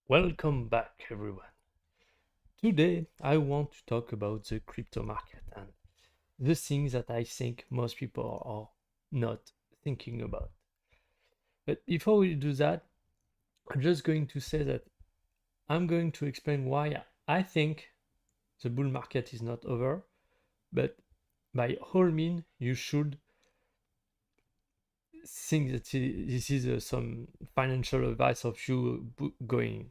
Welcome back, everyone. Today, I want to talk about the crypto market and the things that I think most people are not thinking about. But before we do that, I'm just going to say that I'm going to explain why I think the bull market is not over, but by all means, you should think that this is some financial advice of you going.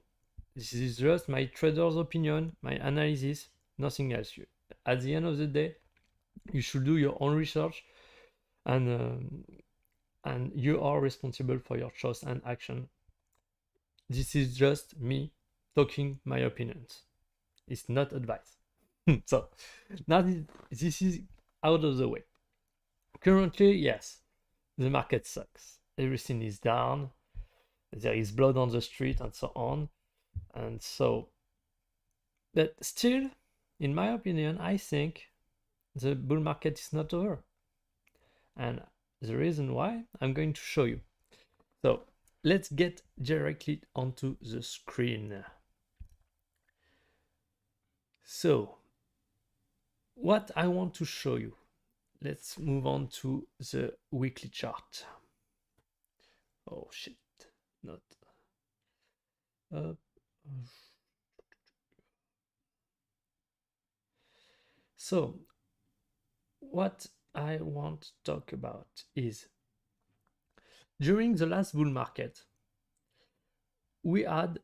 This is just my trader's opinion, my analysis, nothing else. At the end of the day, you should do your own research, and you are responsible for your choice and action. This is just me talking my opinions. It's not advice. So now this is out of the way. Currently, yes, the market sucks. Everything is down. There is blood on the street and so on. And so, but still, in my opinion, I think the bull market is not over. And the reason why, I'm going to show you. So let's get directly onto the screen. So what I want to show you, let's move on to the weekly chart. Oh shit, not. So what I want to talk about is during the last bull market, we had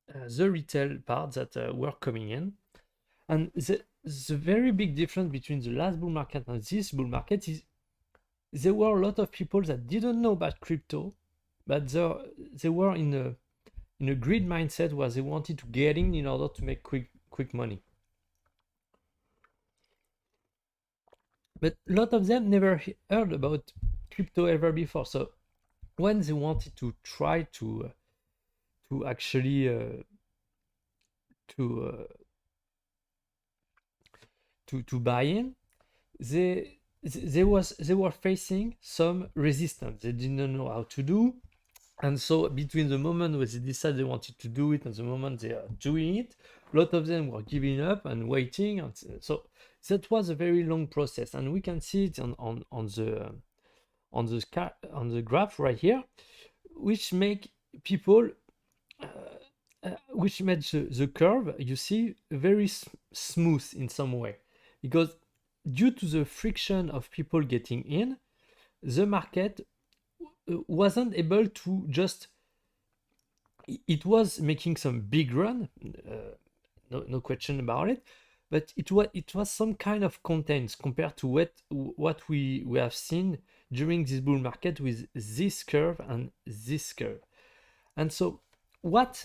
the retail part that were coming in, and the very big difference between the last bull market and this bull market is there were a lot of people that didn't know about crypto, but they were in a greed mindset where they wanted to get in order to make quick money. But a lot of them never heard about crypto ever before. So when they wanted to try to actually to buy in, they were facing some resistance. They didn't know how to do, and so between the moment where they decided they wanted to do it and the moment they are doing it, a lot of them were giving up and waiting, and so that was a very long process, and we can see it on the graph right here, which make people which made the curve, you see, very smooth in some way, because due to the friction of people getting in, the market wasn't able to just, it was making some big run, no question about it, but it was some kind of contains compared to what we have seen during this bull market with this curve and this curve. And so what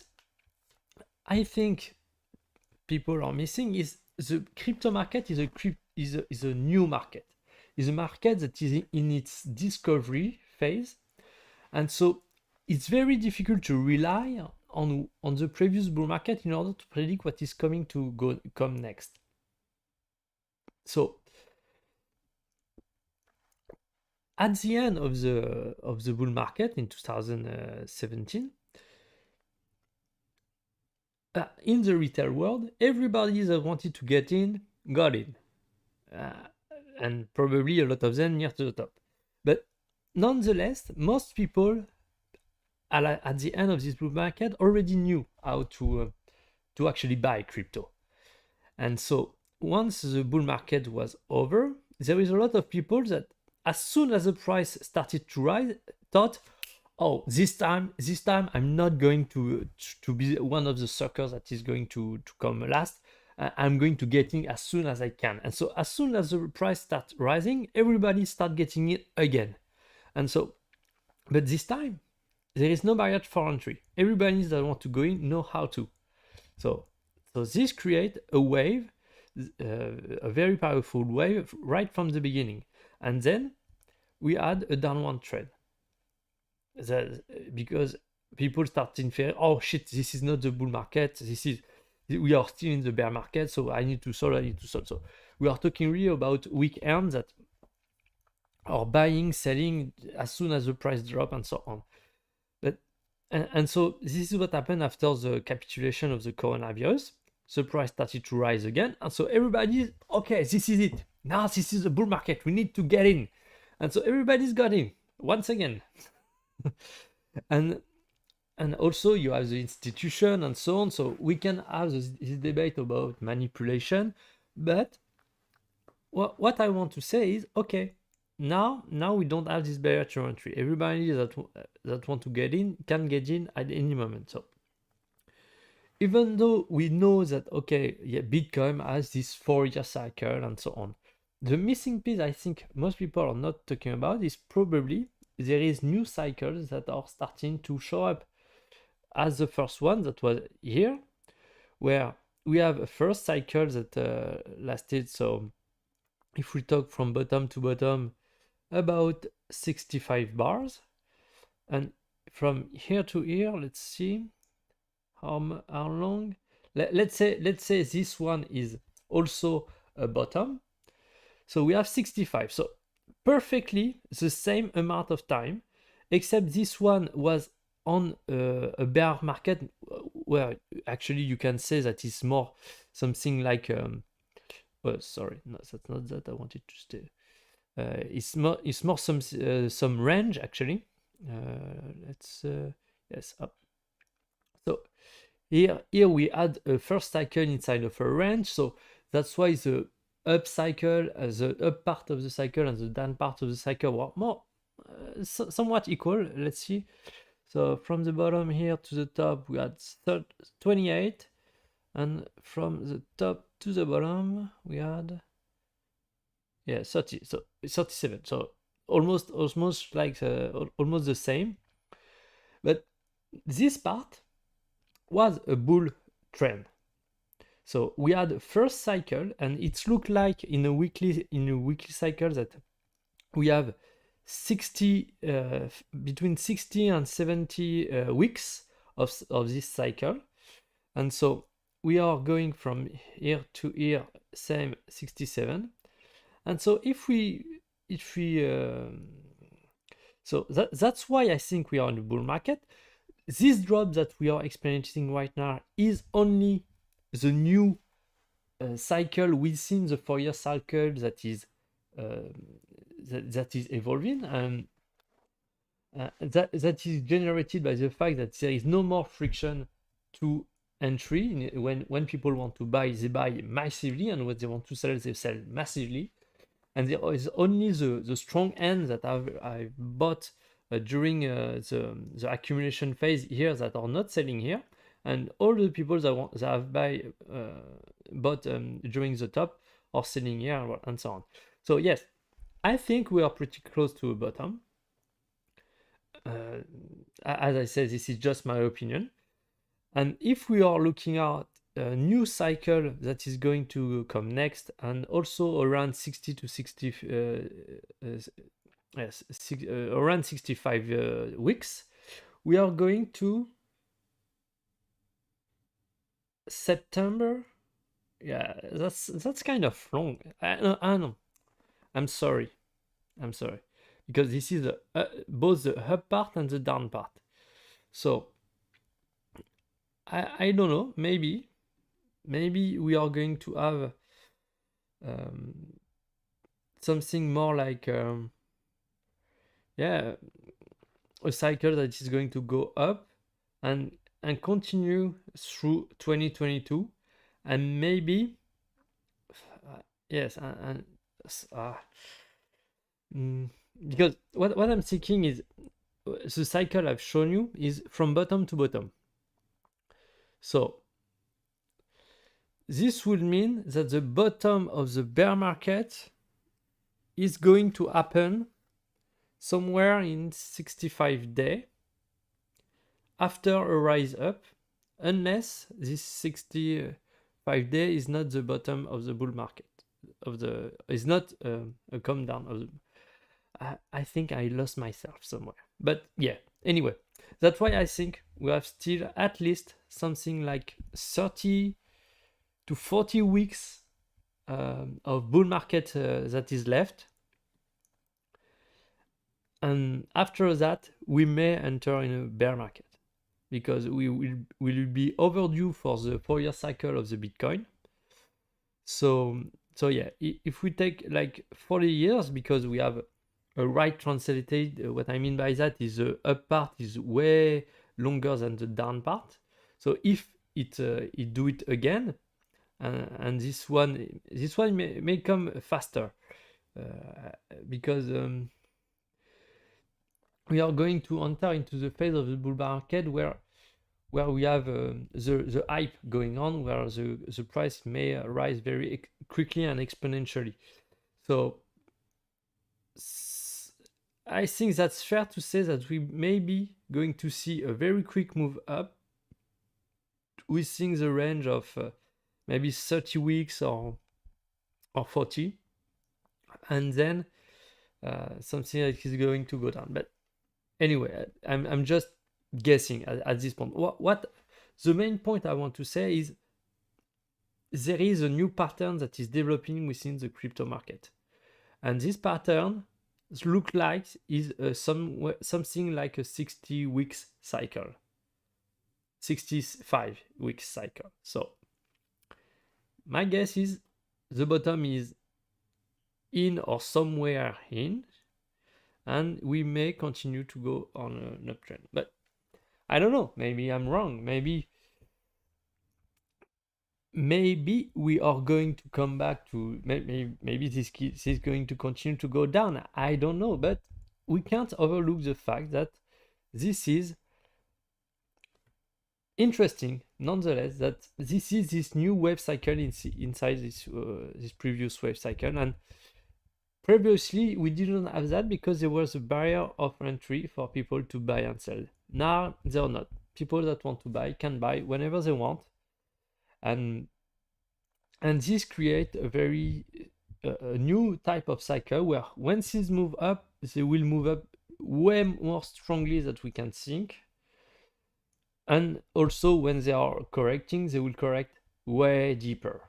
I think people are missing is the crypto market is a new market. Is a market that is in its discovery phase, and so it's very difficult to rely on the previous bull market in order to predict what is going to come next. So at the end of the bull market in 2017, in the retail world, everybody that wanted to get in got in, and probably a lot of them near to the top. But nonetheless, most people at the end of this bull market already knew how to actually buy crypto. And so once the bull market was over, there is a lot of people that as soon as the price started to rise, thought, oh, this time I'm not going to be one of the suckers that is going to come last. I'm going to get in as soon as I can. And so as soon as the price starts rising, everybody start getting it again. And so, but this time, there is no barrier for entry. Everybody that want to go in know how to. So this create a wave, a very powerful wave right from the beginning. And then we had a downward trend. Because people start in fear, oh shit, this is not the bull market, we are still in the bear market, so I need to sell. So we are talking really about weekends that are buying, selling as soon as the price drop and so on. But And so this is what happened after the capitulation of the coronavirus. The price started to rise again, and so everybody's okay. This is it. Now this is a bull market. We need to get in, and so everybody's got in once again. and also you have the institution and so on. So we can have this debate about manipulation, but what I want to say is okay. Now we don't have this barrier to entry. Everybody that want to get in can get in at any moment. So even though we know that okay, yeah, Bitcoin has this 4-year cycle and so on, the missing piece I think most people are not talking about is probably there is new cycles that are starting to show up. As the first one that was here, where we have a first cycle that lasted. So if we talk from bottom to bottom, about 65 bars, and from here to here, let's see how long. Let's say this one is also a bottom. So we have 65. So perfectly the same amount of time, except this one was on a bear market where actually you can say that it's more something like oh, sorry, no, that's not that I wanted to stay. It's more some range actually. Let's yes, up. So here we had a first cycle inside of a range, so that's why the up cycle, the up part of the cycle and the down part of the cycle were more somewhat equal. Let's see. So from the bottom here to the top, we had 28, and from the top to the bottom, we had 30. So 37. So almost like almost the same. But this part was a bull trend. So we had first cycle, and it looked like in a weekly cycle that we have 60 between 60 and 70 weeks of this cycle, and so we are going from here to here, same 67. And so if we so that's why I think we are in the bull market. This drop that we are experiencing right now is only the new cycle within the 4-year cycle that is that is evolving, and that is generated by the fact that there is no more friction to entry. When people want to buy, they buy massively, and when they want to sell, they sell massively. And there is only the strong end that I've bought during the accumulation phase here that are not selling here, and all the people that have bought during the top are selling here, and so on. So yes, I think we are pretty close to a bottom. As I said, this is just my opinion. And if we are looking at a new cycle that is going to come next, and also around 60 to 60, around 65 weeks, we are going to September. Yeah, that's kind of long. I know. I'm sorry, because this is both the up part and the down part. So I don't know. Maybe we are going to have something more like a cycle that is going to go up and continue through 2022, and maybe yes, because what I'm thinking is the cycle I've shown you is from bottom to bottom. So this would mean that the bottom of the bear market is going to happen somewhere in 65 days after a rise up, unless this 65 days is not the bottom of the bull market, is not a come down of the. I think I lost myself somewhere, but yeah. Anyway, that's why I think we have still at least something like 30 to 40 weeks of bull market that is left, and after that we may enter in a bear market. because we will be overdue for the 4-year cycle of the Bitcoin. So yeah, if we take like 40 years, because we have a right translated, what I mean by that is the up part is way longer than the down part. So if it do it again, and this one may come faster, because we are going to enter into the phase of the bull market where we have the hype going on, where the price may rise very quickly and exponentially. So I think that's fair to say that we may be going to see a very quick move up within the range of maybe 30 weeks or 40, and then something that is going to go down. But anyway, I'm just guessing at this point. What the main point I want to say is there is a new pattern that is developing within the crypto market, and this pattern looks like is something like a 60 weeks cycle, 65 weeks cycle. So my guess is the bottom is in or somewhere in, and we may continue to go on an uptrend. But I don't know, maybe I'm wrong. Maybe we are going to come back to, maybe this is going to continue to go down. I don't know, but we can't overlook the fact that this is interesting nonetheless, that this is this new wave cycle inside this previous wave cycle. And previously we didn't have that because there was a barrier of entry for people to buy and sell. Now they're not. People that want to buy can buy whenever they want, and this creates a very a new type of cycle where when things move up, they will move up way more strongly than we can think. And also when they are correcting, they will correct way deeper.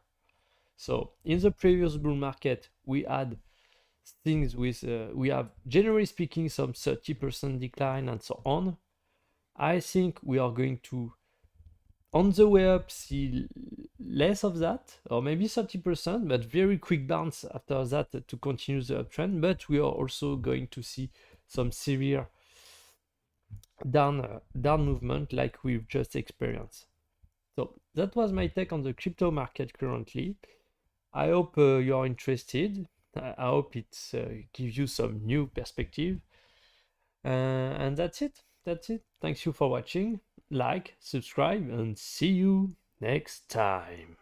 So in the previous bull market, we had things with, we have generally speaking some 30% decline and so on. I think we are going to, on the way up, see less of that, or maybe 30%, but very quick bounce after that to continue the uptrend. But we are also going to see some severe down movement like we've just experienced. So that was my take on the crypto market currently. I hope you are interested. I hope it gives you some new perspective. And that's it. Thanks you for watching. Like, subscribe, and see you next time.